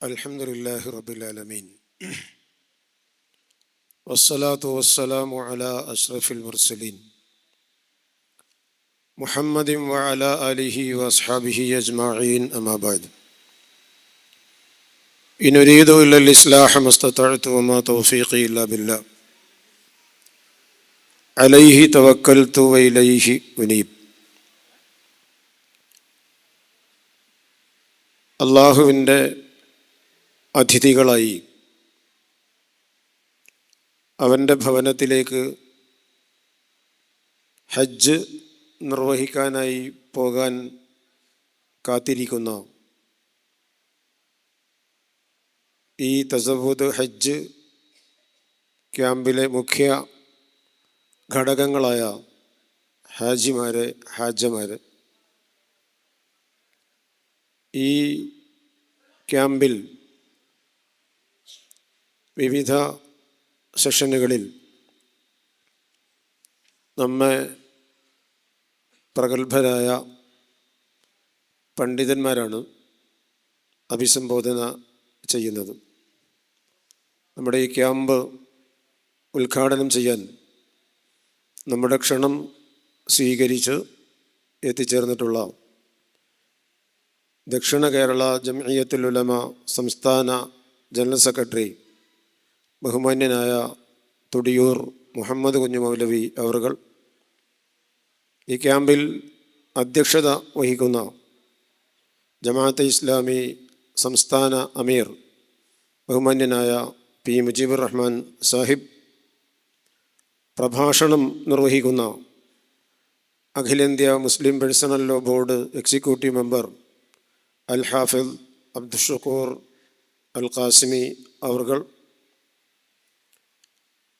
അൽഹംദുലില്ലാഹി റബ്ബിൽ ആലമീൻ വസ്സലാത്തു വസ്സലാമു അലാ അഷ്റഫിൽ മുർസലീൻ മുഹമ്മദിൻ വഅലാ ആലിഹി വഅസ്ഹാബിഹി അജ്മഈൻ അമ്മാ ബഅദ്. ഇൻ ഉരീദു ഇല്ലൽ ഇസ്ലാഹ മസ്തതഅതു വമാ തൗഫീഖി ഇല്ലാ ബില്ലാഹ് അലൈഹി തവക്കൽതു വഇലൈഹി ഉനീബ്. അല്ലാഹുവിൻ്റെ അതിഥികളായി അവൻ്റെ ഭവനത്തിലേക്ക് ഹജ്ജ് നിർവഹിക്കാനായി പോകാൻ കാത്തിരിക്കുന്ന ഈ തസവ്വുദ് ഹജ്ജ് ക്യാമ്പിലെ മുഖ്യ ഘടകങ്ങളായ ഹാജമാർ ഈ ക്യാമ്പിൽ വിവിധ സെഷനുകളിൽ നമ്മെ പ്രഗത്ഭരായ പണ്ഡിതന്മാരാണ് അഭിസംബോധന ചെയ്യുന്നത്. നമ്മുടെ ഈ ക്യാമ്പ് ഉദ്ഘാടനം ചെയ്യാൻ നമ്മുടെ ക്ഷണം സ്വീകരിച്ച് എത്തിച്ചേർന്നിട്ടുള്ള ദക്ഷിണ കേരള ജംഇയ്യത്തുൽ ഉലമ സംസ്ഥാന ജനറൽ സെക്രട്ടറി ബഹുമാന്യനായ തുടിയൂർ മുഹമ്മദ് കുഞ്ഞു മൗലവി അവർകൾ, ഈ ക്യാമ്പിൽ അധ്യക്ഷത വഹിക്കുന്ന ജമാഅത്തെ ഇസ്ലാമി സംസ്ഥാന അമീർ ബഹുമാന്യനായ പി മുജീബുർ റഹ്മാൻ സാഹിബ്, പ്രഭാഷണം നിർവഹിക്കുന്ന അഖിലേന്ത്യാ Muslim personal law board executive member Al Hafid Abdushakoor Al Qasimi അവർകൾ,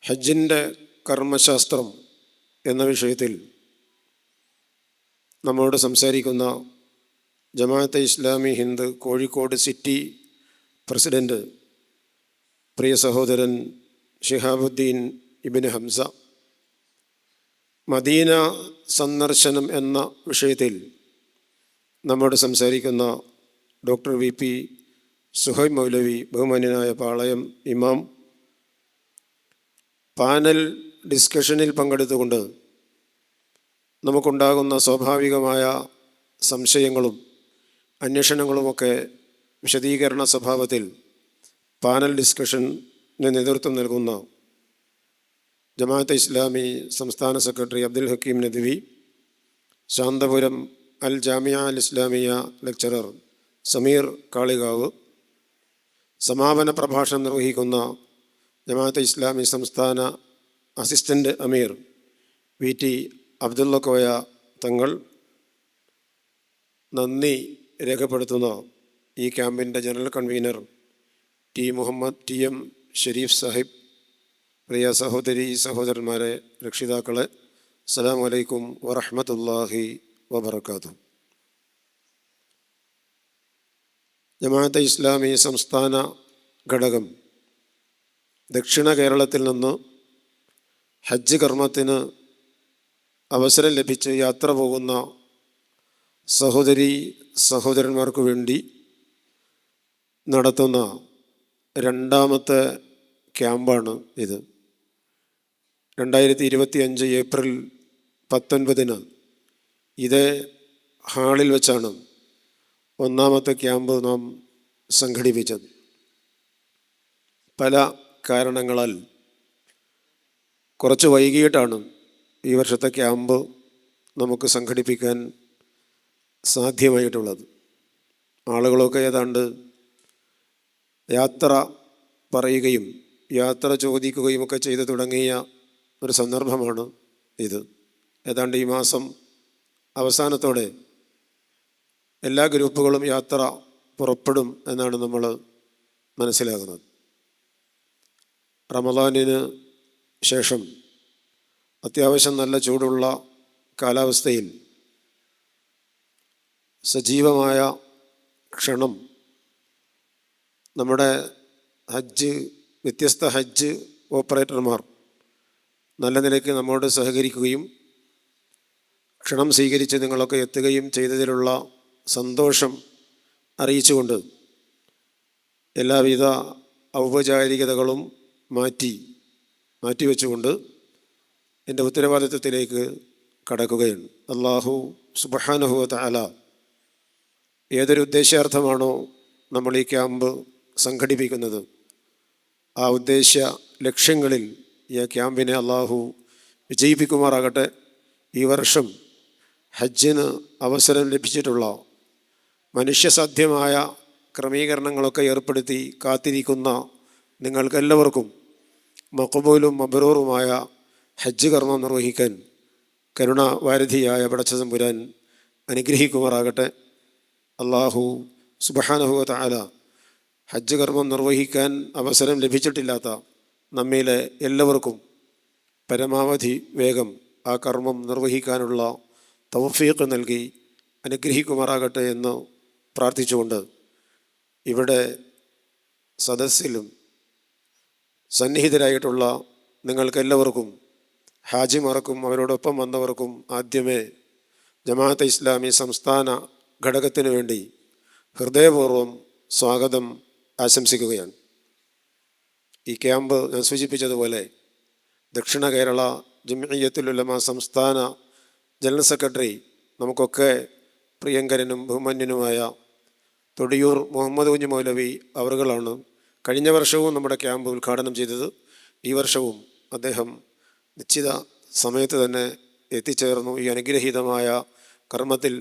ഹജ്ജിൻ്റെ കർമ്മശാസ്ത്രം എന്ന വിഷയത്തിൽ നമ്മോട് സംസാരിക്കുന്ന ജമാഅത്തെ ഇസ്ലാമി ഹിന്ദ് കോഴിക്കോട് സിറ്റി പ്രസിഡൻറ്റ് പ്രിയ സഹോദരൻ ഷിഹാബുദ്ദീൻ ഇബ്നു ഹംസ, മദീന സന്ദർശനം എന്ന വിഷയത്തിൽ നമ്മോട് സംസാരിക്കുന്ന ഡോക്ടർ വി പി സുഹൈബ് മൗലവി ബഹുമാന്യനായ പാളയം ഇമാം, പാനൽ ഡിസ്കഷനിൽ പങ്കെടുത്തുകൊണ്ട് നമുക്കുണ്ടാകുന്ന സ്വാഭാവികമായ സംശയങ്ങളും അന്വേഷണങ്ങളുമൊക്കെ വിശദീകരണ സ്വഭാവത്തിൽ പാനൽ ഡിസ്കഷന് നേതൃത്വം നൽകുന്ന ജമാഅത്തെ ഇസ്ലാമി സംസ്ഥാന സെക്രട്ടറി അബ്ദുൽ ഹക്കീം നദ്വി, ശാന്തപുരം അൽ ജാമിയ അൽ ഇസ്ലാമിയ ലെക്ചറർ സമീർ കാളികാവ്, സമാപന പ്രഭാഷണം നിർവഹിക്കുന്ന ജമാഅത്തെ ഇസ്ലാമി സംസ്ഥാന assistant Ameer V T Abdulla Koya Thangal, നന്ദി രേഖപ്പെടുത്തുന്ന ഈ ക്യാമ്പിൻ്റെ general convener T M Shareef Sahib, പ്രിയ സഹോദരന്മാരെ, രക്ഷിതാക്കളെ, അസ്സലാമു അലൈക്കും വറഹ്മത്തുള്ളാഹി വബറകാതുഹു. ജമാഅത്തെ ഇസ്ലാമി സംസ്ഥാന ഘടകം ദക്ഷിണ കേരളത്തിൽ നിന്ന് ഹജ്ജ് കർമ്മത്തിന് അവസരം ലഭിച്ച് യാത്ര പോകുന്ന സഹോദരന്മാർക്ക് വേണ്ടി നടത്തുന്ന രണ്ടാമത്തെ ക്യാമ്പാണ് ഇത്. 2025 ഏപ്രിൽ 19 ഇതേ ഹാളിൽ വെച്ചാണ് ഒന്നാമത്തെ ക്യാമ്പ് നാം സംഘടിപ്പിച്ചത്. പല കാരണങ്ങളാൽ കുറച്ച് വൈകിയിട്ടാണ് ഈ വർഷത്തെ ക്യാമ്പ് നമുക്ക് സംഘടിപ്പിക്കാൻ സാധ്യമായിട്ടുള്ളത്. ആളുകളൊക്കെ ഏതാണ്ട് യാത്ര പറയുകയും യാത്ര ചോദിക്കുകയും ഒക്കെ ചെയ്തു തുടങ്ങിയ ഒരു സന്ദർഭമാണ് ഇത്. ഏതാണ്ട് ഈ മാസം അവസാനത്തോടെ എല്ലാ ഗ്രൂപ്പുകളും യാത്ര പുറപ്പെടും എന്നാണ് നമ്മൾ മനസ്സിലാകുന്നത്. റമദാനിന് ശേഷം അത്യാവശ്യം നല്ല ചൂടുള്ള കാലാവസ്ഥയിൽ സജീവമായ ക്ഷണം നമ്മുടെ വ്യത്യസ്ത ഹജ്ജ് ഓപ്പറേറ്റർമാർ നല്ല നിലയ്ക്ക് നമ്മോട് സഹകരിക്കുകയും ക്ഷണം സ്വീകരിച്ച് നിങ്ങളൊക്കെ എത്തുകയും ചെയ്തതിലുള്ള സന്തോഷം അറിയിച്ചുകൊണ്ട് എല്ലാവിധ ഔപചാരികതകളും മാറ്റിവെച്ചുകൊണ്ട് എൻ്റെ ഉത്തരവാദിത്വത്തിലേക്ക് കടക്കുകയാണ്. അല്ലാഹു സുബ്ഹാനഹു വ തആല ഏതൊരു ഉദ്ദേശ്യാർത്ഥമാണോ നമ്മൾ ഈ ക്യാമ്പ് സംഘടിപ്പിക്കുന്നത്, ആ ഉദ്ദേശ്യ ലക്ഷ്യങ്ങളിൽ ഈ ക്യാമ്പിനെ അല്ലാഹു വിജയിപ്പിക്കുമാറാകട്ടെ. ഈ വർഷം ഹജ്ജിന് അവസരം ലഭിച്ചിട്ടുള്ള മനുഷ്യസാധ്യമായ ക്രമീകരണങ്ങളൊക്കെ ഏർപ്പെടുത്തി കാത്തിരിക്കുന്ന നിങ്ങൾക്കെല്ലാവർക്കും മഖബൂലും മബ്റൂറുമായ ഹജ്ജ് കർമ്മം നിർവഹിക്കാൻ കരുണാവാരിധിയായ പടച്ചതമ്പുരാൻ അനുഗ്രഹിക്കുമാറാകട്ടെ. അല്ലാഹു സുബ്ഹാനഹു വ തആല ഹജ്ജ് കർമ്മം നിർവഹിക്കാൻ അവസരം ലഭിച്ചിട്ടില്ലാത്ത നമ്മിലെ എല്ലാവർക്കും പരമാവധി വേഗം ആ കർമ്മം നിർവഹിക്കാനുള്ള തൗഫീഖ് നൽകി അനുഗ്രഹിക്കുമാറാകട്ടെ എന്ന് പ്രാർത്ഥിച്ചുകൊണ്ട്, ഇവിടെ സദസ്സിലും സന്നിഹിതരായിട്ടുള്ള നിങ്ങൾക്കെല്ലാവർക്കും, ഹാജിമാർക്കും അവരോടൊപ്പം വന്നവർക്കും ആദ്യമേ ജമാഅത്തെ ഇസ്ലാമി സംസ്ഥാന ഘടകത്തിനു വേണ്ടി ഹൃദയപൂർവ്വം സ്വാഗതം ആശംസിക്കുകയാണ്. ഈ ക്യാമ്പ് ഞാൻ സൂചിപ്പിച്ചതുപോലെ ദക്ഷിണ കേരള ജംഇയ്യത്തുൽ ഉലമ സംസ്ഥാന ജനറൽ സെക്രട്ടറി, നമുക്കൊക്കെ പ്രിയങ്കരനും ബഹുമാന്യനുമായ തൊടിയൂർ മുഹമ്മദ് കുഞ്ഞ് മൗലവി അവറുകളാണ് കഴിഞ്ഞ വർഷവും നമ്മുടെ ക്യാമ്പ് ഉദ്ഘാടനം ചെയ്തത്. ഈ വർഷവും അദ്ദേഹം നിശ്ചിത സമയത്ത് തന്നെ എത്തിച്ചേർന്നു. ഈ അനുഗ്രഹീതമായ കർമ്മത്തിൽ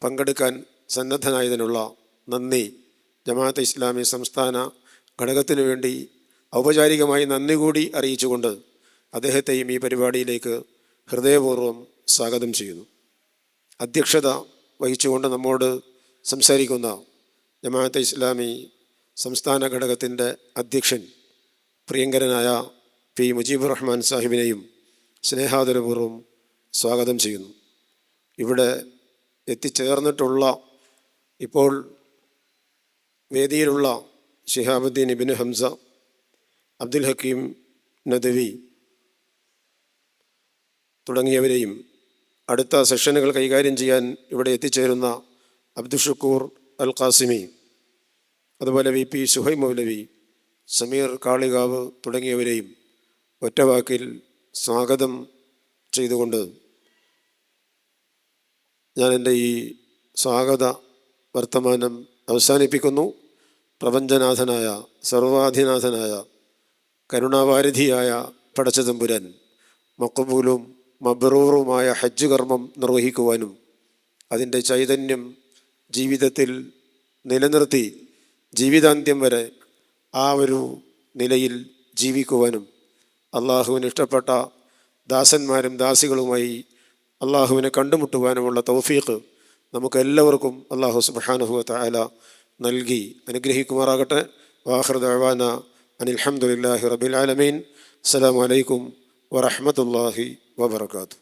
പങ്കെടുക്കാൻ സന്നദ്ധനായതിനുള്ള നന്ദി ജമാഅത്തെ ഇസ്ലാമി സംസ്ഥാന ഘടകത്തിനു വേണ്ടി ഔപചാരികമായി നന്ദി കൂടി അറിയിച്ചുകൊണ്ട് അദ്ദേഹത്തെയും ഈ പരിപാടിയിലേക്ക് ഹൃദയപൂർവ്വം സ്വാഗതം ചെയ്യുന്നു. അധ്യക്ഷത വഹിച്ചുകൊണ്ട് നമ്മോട് സംസാരിക്കുന്ന ജമാഅത്തെ ഇസ്ലാമി സംസ്ഥാന ഘടകത്തിൻ്റെ അധ്യക്ഷൻ പ്രിയങ്കരനായ പി മുജീബുർ റഹ്മാൻ സാഹിബിനെയും സ്നേഹാദരപൂർവ്വം സ്വാഗതം ചെയ്യുന്നു. ഇവിടെ എത്തിച്ചേർന്നിട്ടുള്ള, ഇപ്പോൾ വേദിയിലുള്ള ശിഹാബുദ്ദീൻ ഇബ്നു ഹംസ, അബ്ദുൽ ഹക്കീം നദവി തുടങ്ങിയവരെയും അടുത്ത സെഷനുകൾ കൈകാര്യം ചെയ്യാൻ ഇവിടെ എത്തിച്ചേരുന്ന അബ്ദുൽ ഷുക്കൂർ അൽ ഖാസിമി, അതുപോലെ വി പി സുഹൈബ് മൗലവി, സമീർ കാളികാവ് തുടങ്ങിയവരെയും ഒറ്റവാക്കിൽ സ്വാഗതം ചെയ്തുകൊണ്ട് ഞാൻ എൻ്റെ ഈ സ്വാഗത വർത്തമാനം അവസാനിപ്പിക്കുന്നു. പ്രപഞ്ചനാഥനായ സർവാധിനാഥനായ കരുണാവാരിധിയായ പടച്ചതമ്പുരാൻ മഖബൂലും മബ്റൂറുമായ ഹജ്ജ് കർമ്മം നിർവഹിക്കുവാനും അതിൻ്റെ ചൈതന്യം ജീവിതത്തിൽ നിലനിർത്തി ജീവിതാന്ത്യം വരെ ആ ഒരു നിലയിൽ ജീവിക്കുവാനും അള്ളാഹുവിന് ഇഷ്ടപ്പെട്ട ദാസന്മാരും ദാസികളുമായി അള്ളാഹുവിനെ കണ്ടുമുട്ടുവാനുമുള്ള തൗഫീഖ് നമുക്കെല്ലാവർക്കും അള്ളാഹു സുബ്ഹാനഹു വ തആല നൽകി അനുഗ്രഹിക്കുമാറാകട്ടെ. വാഖിറു ദഅവാന അനിൽ ഹംദുലില്ലാഹി റബ്ബിൽ ആലമീൻ. അസ്സലാമു അലൈക്കും വറഹ്മത്തുള്ളാഹി വബറകാതുഹു.